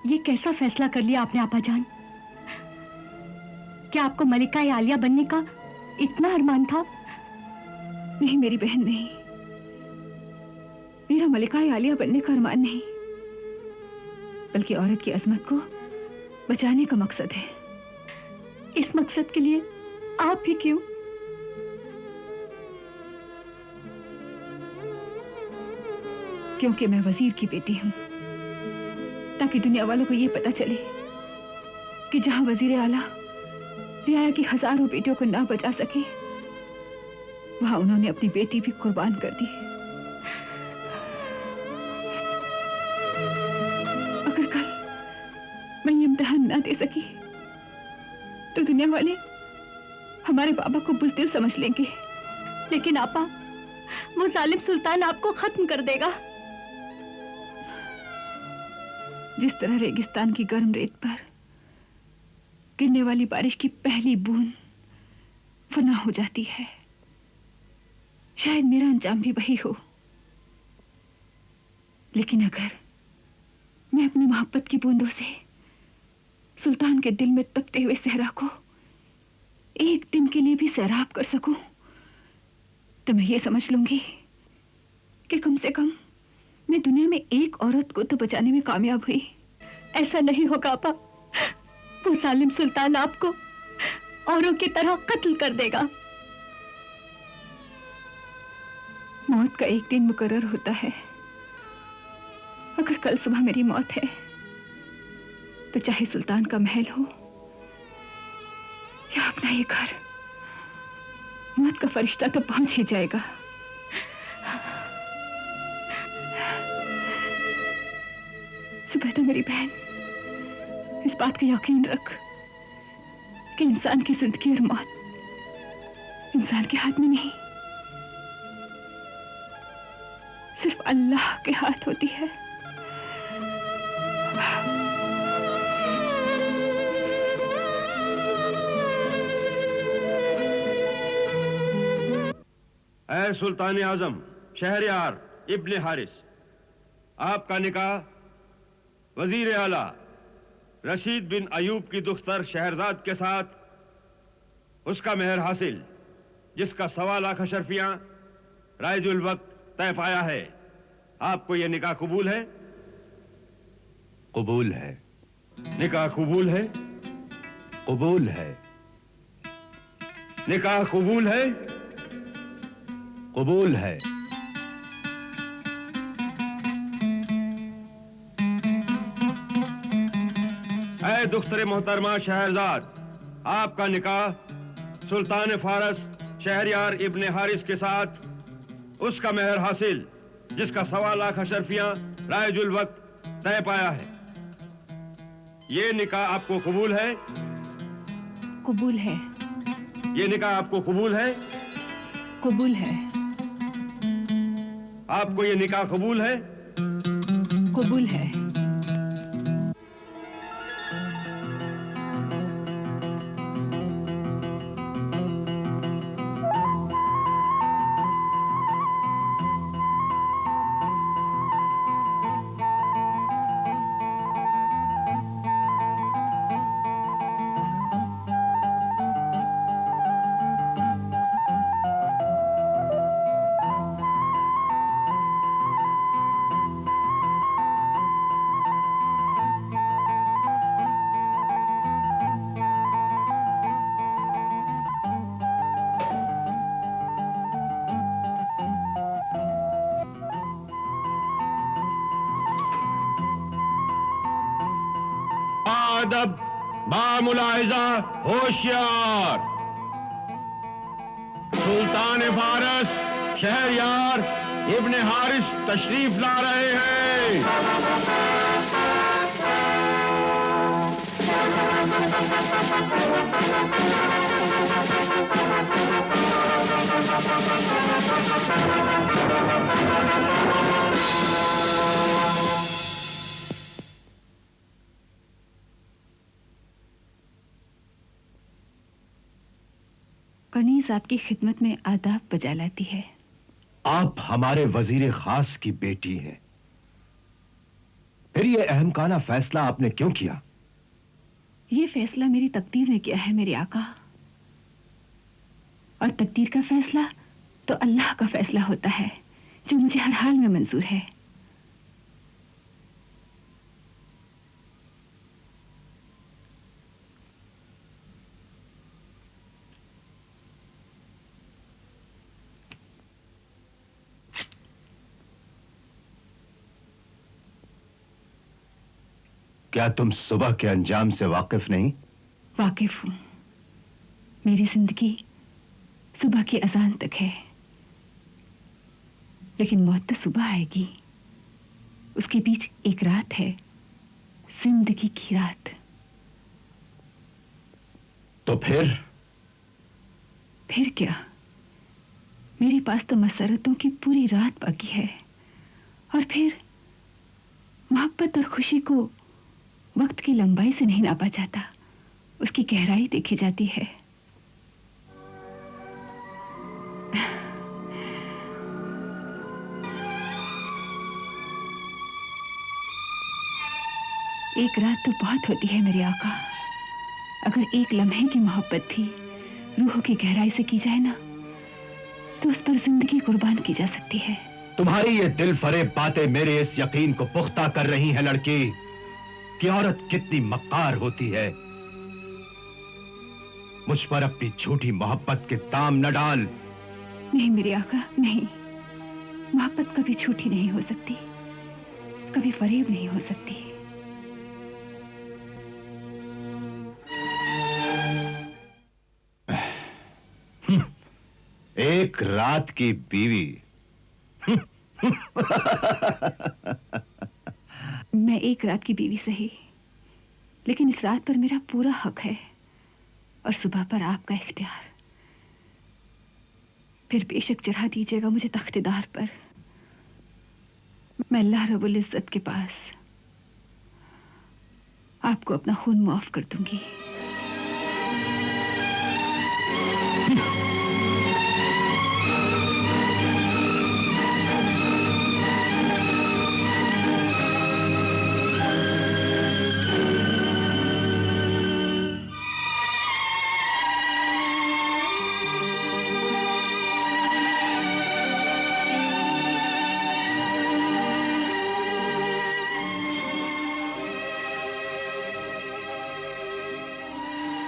ये कैसा फैसला कर लिया आपने आपा जान? क्या आपको मलिका आलिया बनने का इतना अरमान था? नहीं मेरी बहन, नहीं। मेरा मलिका आलिया बनने का अरमान नहीं, बल्कि औरत की अजमत को बचाने का मकसद है। इस मकसद के लिए आप भी क्यों? क्योंकि मैं वजीर की बेटी हूं, ताकि दुनिया वालों को यह पता चले कि जहां वजीर आला रियाया की हजारों बेटियों को ना बचा सके, वहां उन्होंने अपनी बेटी भी कुर्बान कर दी। अगर कल मैं ये इम्तिहान ना दे सकी तो दुनिया वाले हमारे बाबा को बुज़दिल समझ लेंगे। लेकिन आपा, वो जालिम सुल्तान आपको खत्म कर देगा। जिस तरह रेगिस्तान की गर्म रेत पर गिरने वाली बारिश की पहली बूंद फना हो जाती है, शायद मेरा अंजाम भी वही हो। लेकिन अगर मैं अपनी मोहब्बत की बूंदों से सुल्तान के दिल में तपते हुए सहरा को एक दिन के लिए भी सैराब कर सकूं, तो मैं ये समझ लूंगी कि कम से कम मैं दुनिया में एक औरत को तो बचाने में कामयाब हुई। ऐसा नहीं होगा आपा। वो जालिम सुल्तान आपको औरों की तरह कत्ल कर देगा। मौत का एक दिन मुकर्रर होता है। अगर कल सुबह मेरी मौत है, तो चाहे सुल्तान का महल हो या अपना ये घर, मौत का फरिश्ता तो पहुंच ही जाएगा। सुबैदा मेरी बहन, इस बात का यकीन रख कि इंसान की जिंदगी और मौत इंसान के हाथ में नहीं, सिर्फ अल्लाह के हाथ होती है। ऐ सुल्तान आजम शहरयार इब्ने हारिस, आपका निकाह वजीर आला रशीद बिन अयूब की दुख्तर शहरजाद के साथ उसका मेहर हासिल, जिसका 1.25 लाख अशरफियां राइजुल वक्त तय पाया है। आपको यह निकाह कबूल है? कबूल है। निकाह कबूल है? कबूल है। निकाह कबूल है? कबूल है। ऐ दुख्तर मोहतरमा शहरजाद, आपका निकाह सुल्तान फारस शहरयार इब्ने हारिस के साथ उसका मेहर हासिल, जिसका 1.25 लाख अशरफियां राइजुल वक्त तय पाया है। ये निकाह आपको कबूल है? कबूल है। ये निकाह आपको कबूल है? कबूल है। आपको ये निकाह कबूल है? कबूल है। अदब, बामुलाहिजा, होशियार। सुल्तान फारस शहरयार इब्ने हारिस तशरीफ ला रहे हैं। कनीज आपकी खिदमत में आदाब बजा लाती है। आप हमारे वजीर खास की बेटी हैं, फिर ये अहमकाना फैसला आपने क्यों किया? ये फैसला मेरी तकदीर ने किया है मेरे आका। और तकदीर का फैसला तो अल्लाह का फैसला होता है, जो मुझे हर हाल में मंजूर है। क्या तुम सुबह के अंजाम से वाकिफ नहीं? वाकिफ हूं। मेरी जिंदगी सुबह की अजान तक है, लेकिन मौत तो सुबह आएगी। उसके बीच एक रात है, जिंदगी की रात। तो फिर क्या? मेरे पास तो मसरतों की पूरी रात बाकी है। और फिर मोहब्बत और खुशी को वक्त की लंबाई से नहीं नापा जाता, उसकी गहराई देखी जाती है। एक रात तो बहुत होती है मेरे आका। अगर एक लम्हे की मोहब्बत भी रूह की गहराई से की जाए ना, तो उस पर जिंदगी कुर्बान की जा सकती है। तुम्हारी ये दिल फरेब बातें मेरे इस यकीन को पुख्ता कर रही हैं लड़की, कि औरत कितनी मक्कार होती है। मुझ पर अपनी झूठी मोहब्बत के दाम न डाल। नहीं मेरे आका, नहीं। मोहब्बत कभी झूठी नहीं हो सकती, कभी फरेब नहीं हो सकती। एक रात की बीवी। मैं एक रात की बीवी सही, लेकिन इस रात पर मेरा पूरा हक है और सुबह पर आपका इख्तियार। फिर बेशक चढ़ा दीजिएगा मुझे तख्तेदार पर। मैं अल्लाह रब्बुल इज्जत के पास आपको अपना खून माफ कर दूंगी।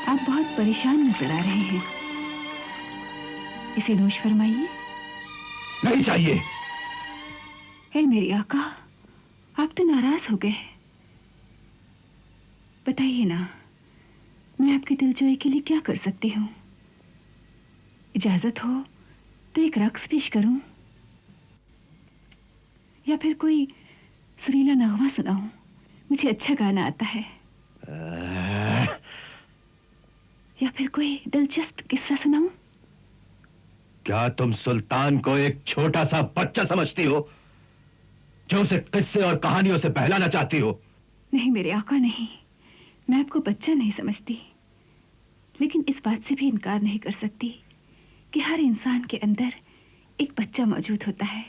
आप बहुत परेशान नजर आ रहे हैं, इसे नोश फरमाइए। नहीं चाहिए। हे मेरे आका, आप तो नाराज हो गए। बताइए ना, मैं आपकी दिलजोई के लिए क्या कर सकती हूँ? इजाजत हो तो एक रक्स पेश करूं, या फिर कोई सुरीला नगमा सुनाऊं? मुझे अच्छा गाना आता है। या फिर कोई दिलचस्प किस्सा सुनाऊं? क्या तुम सुल्तान को एक छोटा सा बच्चा समझती हो, जो उसे किस्से और कहानियों से बहलाना चाहती हो? नहीं मेरे आका, नहीं। मैं आपको बच्चा नहीं समझती, लेकिन इस बात से भी इनकार नहीं कर सकती कि हर इंसान के अंदर एक बच्चा मौजूद होता है,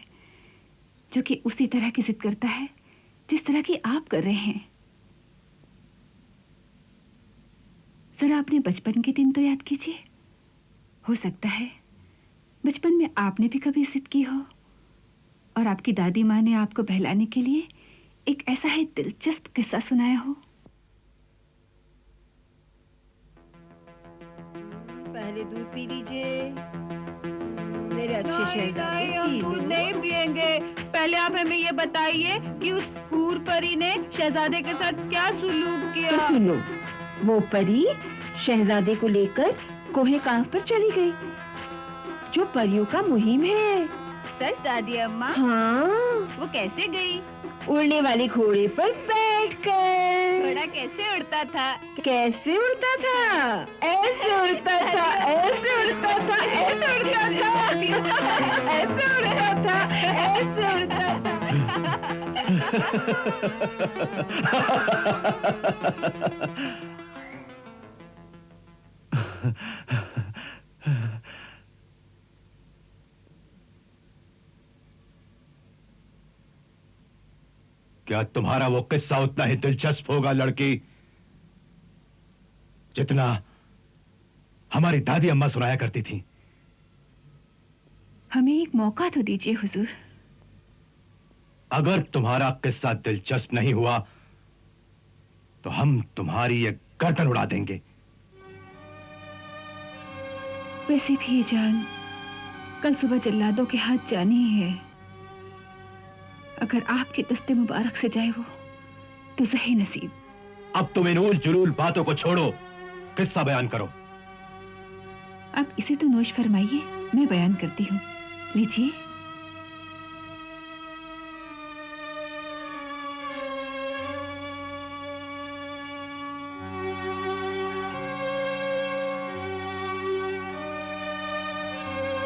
जो कि उसी तरह की जिद करता है जिस तरह की आप कर रहे हैं। जरा अपने बचपन के दिन तो याद कीजिए। हो सकता है बचपन में आपने भी कभी जिद की हो और आपकी दादी माँ ने आपको बहलाने के लिए एक ऐसा ही दिलचस्प किस्सा सुनाया हो। पहले दूध पी लीजिए मेरे अच्छे शहजादे, पी लो। नहीं पिएंगे। पहले आप हमें ये बताइए कि उस हूर परी ने शहजादे के साथ क्या सुलूक किया। तो सुनो, वो परी शहजादे को लेकर कोहे काफ पर चली गई, जो परियों का मुहिम है। सच दादी अम्मा? हाँ, वो कैसे गई? उड़ने वाले घोड़े पर बैठकर। घोड़ा कैसे उड़ता था? कैसे उड़ता था? ऐसे उड़ता था, ऐसे उड़ता था, ऐसे उड़ता था, ऐसे उड़ता था, ऐसे उड़ता था। क्या तुम्हारा वो किस्सा उतना ही दिलचस्प होगा लड़की, जितना हमारी दादी अम्मा सुनाया करती थी? हमें एक मौका तो दीजिए हुजूर। अगर तुम्हारा किस्सा दिलचस्प नहीं हुआ तो हम तुम्हारी ये गर्दन उड़ा देंगे। वैसे भी ये जान कल सुबह जल्लादों के हाथ जानी ही है। अगर आपके दस्ते मुबारक से जाए वो तो सही नसीब। अब तुम इन उल जुलूल बातों को छोड़ो, किस्सा बयान करो। अब इसे तो नोश फरमाइए, मैं बयान करती हूँ, लीजिए।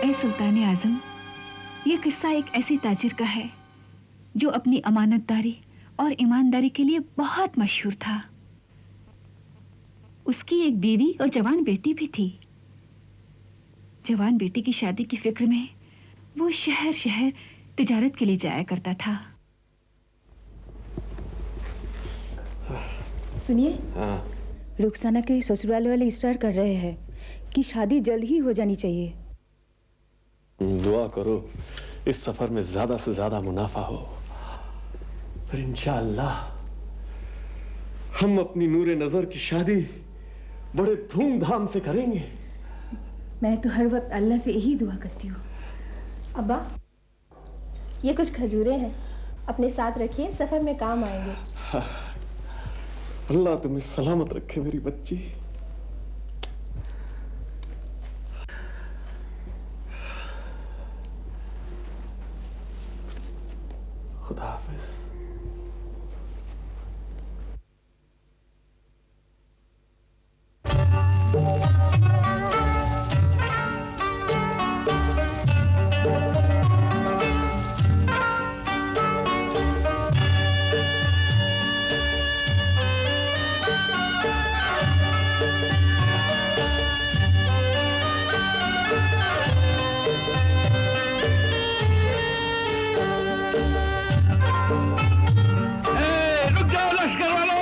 ए सुल्तान आजम, ये किस्सा एक ऐसे ताजिर का है जो अपनी अमानतदारी और ईमानदारी के लिए बहुत मशहूर था। उसकी एक बीवी और जवान बेटी भी थी। जवान बेटी की शादी की फिक्र में वो शहर शहर तिजारत के लिए जाया करता था। सुनिए, रुखसाना के ससुराल वाले इसरार कर रहे हैं कि शादी जल्द ही हो जानी चाहिए। दुआ करो इस सफर में ज्यादा से ज्यादा मुनाफा हो, फिर इंशाअल्लाह हम अपनी नूरे नजर की शादी बड़े धूमधाम से करेंगे। मैं तो हर वक्त अल्लाह से यही दुआ करती हूँ। अब्बा, ये कुछ खजूरें हैं, अपने साथ रखिए, सफर में काम आएंगे। अल्लाह तुम्हें सलामत रखे मेरी बच्ची। खुदा हाफिज। रुक जाओ लश्कर वालों!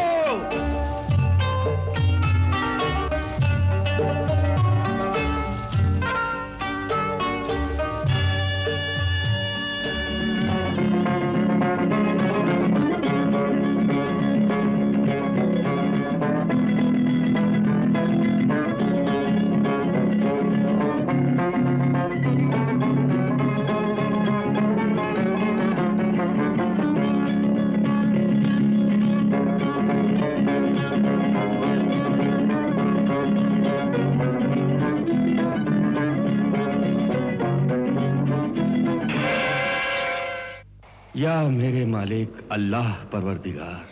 या मेरे मालिक अल्लाह परवरदिगार,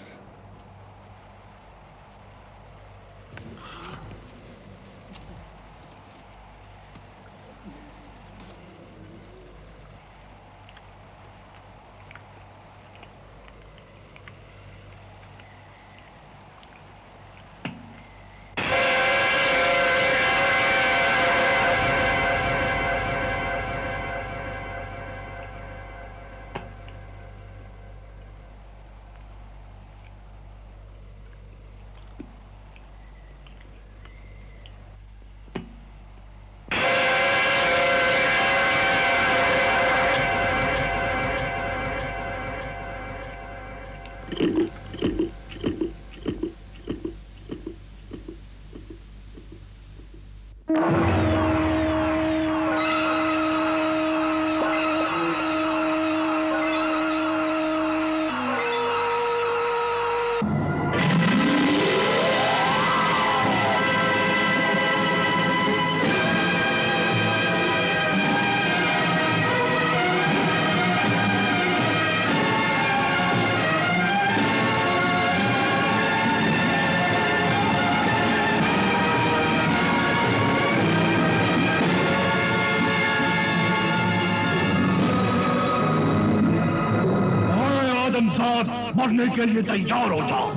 मरने के लिए तैयार हो जाओ।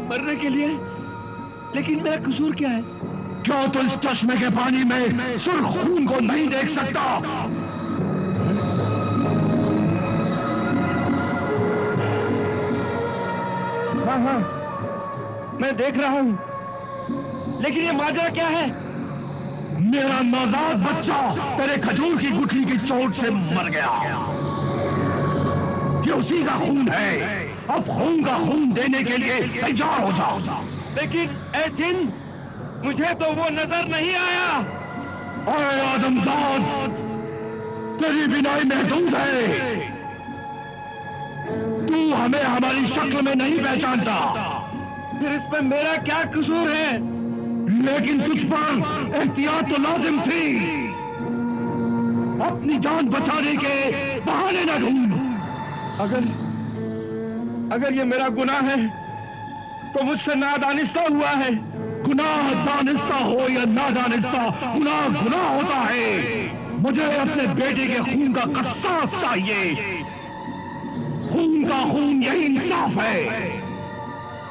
मरने के लिए? लेकिन मेरा कसूर क्या है? क्यों तो इस चश्मे के पानी में सुर्ख खून को नहीं देख सकता? हाँ, मैं देख रहा हूं, लेकिन ये माजरा क्या है? मेरा नौजाद बच्चा तेरे खजूर की गुठली की चोट से मर गया। ये उसी का खून है। अब खून का खून देने के लिए तैयार हो जाओ। लेकिन ए जिन, मुझे तो वो नजर नहीं आया। अरे आदमजाद, तेरी बिनाई महदूद है। तू हमें हमारी शक्ल में नहीं पहचानता। फिर इसमें मेरा क्या कसूर है? लेकिन तुझ पर एहतियात तो लाजिम थी। अपनी जान बचाने के बहाने न ढूंढ। अगर ये मेरा गुनाह है तो मुझसे नादानिस्ता हुआ है। गुनाह दानिस्ता हो या नादानिस्ता, गुनाह गुनाह होता है। मुझे अपने बेटे के खून का कसास चाहिए। खून का खून, यही इंसाफ है।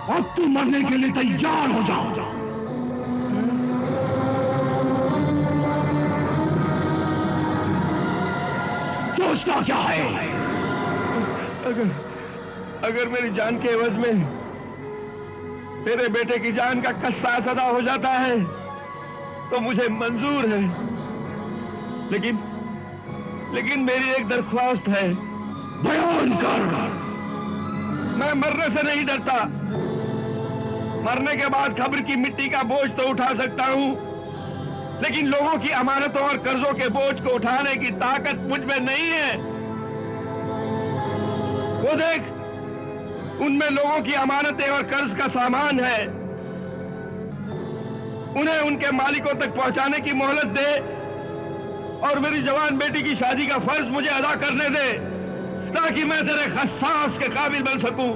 अब तू मरने के लिए तैयार हो जाओ। सोचता क्या है? अगर मेरी जान के एवज में मेरे बेटे की जान का कसास अदा हो जाता है तो मुझे मंजूर है। लेकिन मेरी एक दरख्वास्त है। बयान कर। मैं मरने से नहीं डरता। मरने के बाद कब्र की मिट्टी का बोझ तो उठा सकता हूं, लेकिन लोगों की अमानतों और कर्जों के बोझ को उठाने की ताकत मुझ में नहीं है। वो देख, उनमें लोगों की अमानतें और कर्ज का सामान है। उन्हें उनके मालिकों तक पहुंचाने की मोहलत दे और मेरी जवान बेटी की शादी का फर्ज मुझे अदा करने दे, ताकि मैं तेरे खस्सास के काबिल बन सकूं।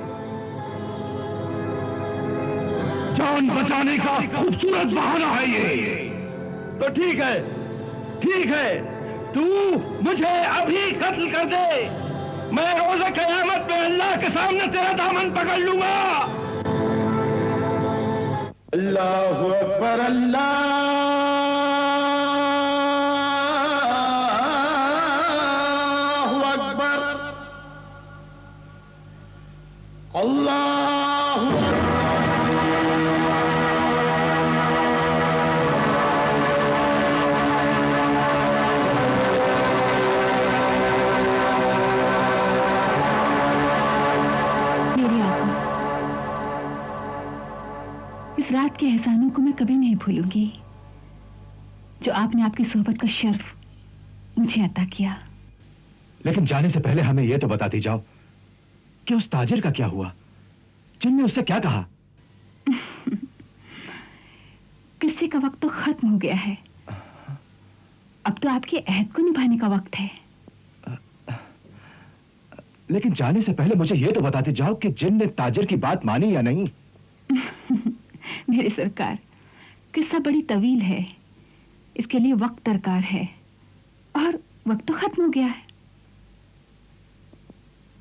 जान बचाने का खूबसूरत बहाना है ये। तो ठीक है, तू मुझे अभी कत्ल कर दे। मैं रोज़े क़यामत में अल्लाह के सामने तेरा दामन पकड़ लूंगा। अल्लाहु अकबर, अल्लाहु अकबर, अल्लाहु अकबर। इस रात के एहसानों को मैं कभी नहीं भूलूंगी जो आपने आपकी सोहबत का शर्फ मुझे अता किया। लेकिन जाने से पहले हमें यह तो बताती जाओ कि उस ताजिर का क्या हुआ? जिनने उससे क्या कहा? किस्से का वक्त तो खत्म हो गया है। अब तो आपके अहद को निभाने का वक्त है। लेकिन जाने से पहले मुझे यह तो बताती जाओ कि जिन ने ताजिर की बात मानी या नहीं। मेरे सरकार, किस्सा बड़ी तवील है। इसके लिए वक्त दरकार है और वक्त तो खत्म हो गया है।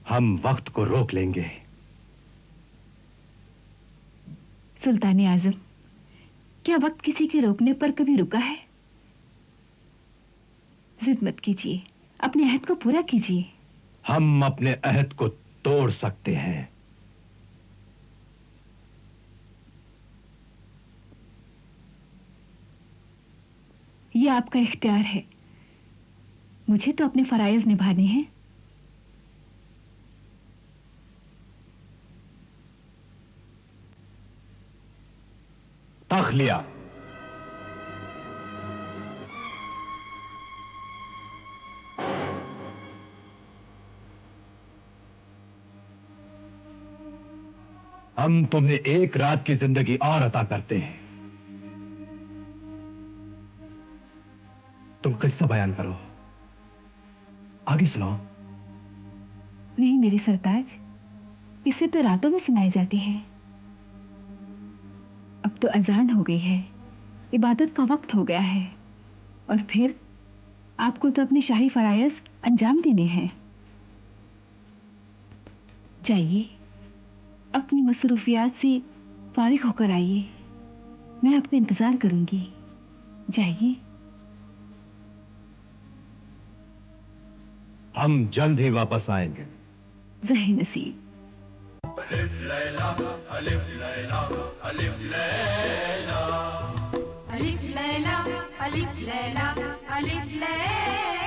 हम वक्त को रोक लेंगे। सुल्तान आजम, क्या वक्त किसी के रोकने पर कभी रुका है? जिद मत कीजिए, अपने अहद को पूरा कीजिए। हम अपने अहद को तोड़ सकते हैं। यह आपका इख्तियार है। मुझे तो अपने फराइज निभाने हैं। तख्लिया। हम तुम्हें एक रात की जिंदगी और अता करते हैं। तुम किस्सा बयान करो, आगे सुनाओ। नहीं मेरे सरताज, किस्से तो रातों में सुनाई जाती है। अब तो अजान हो गई है, इबादत का वक्त हो गया है और फिर आपको तो अपने शाही फराइज अंजाम देने हैं। जाइए, अपनी मसरूफियात से फारिग होकर आइए। मैं आपका इंतजार करूंगी। जाइए। हम जल्द ही वापस आएंगे। ज़ही नसीब। अलिफ लैला अलिफ लैला अलिफ लैला अलिफ लैला अलिफ लैला अलिफ लैला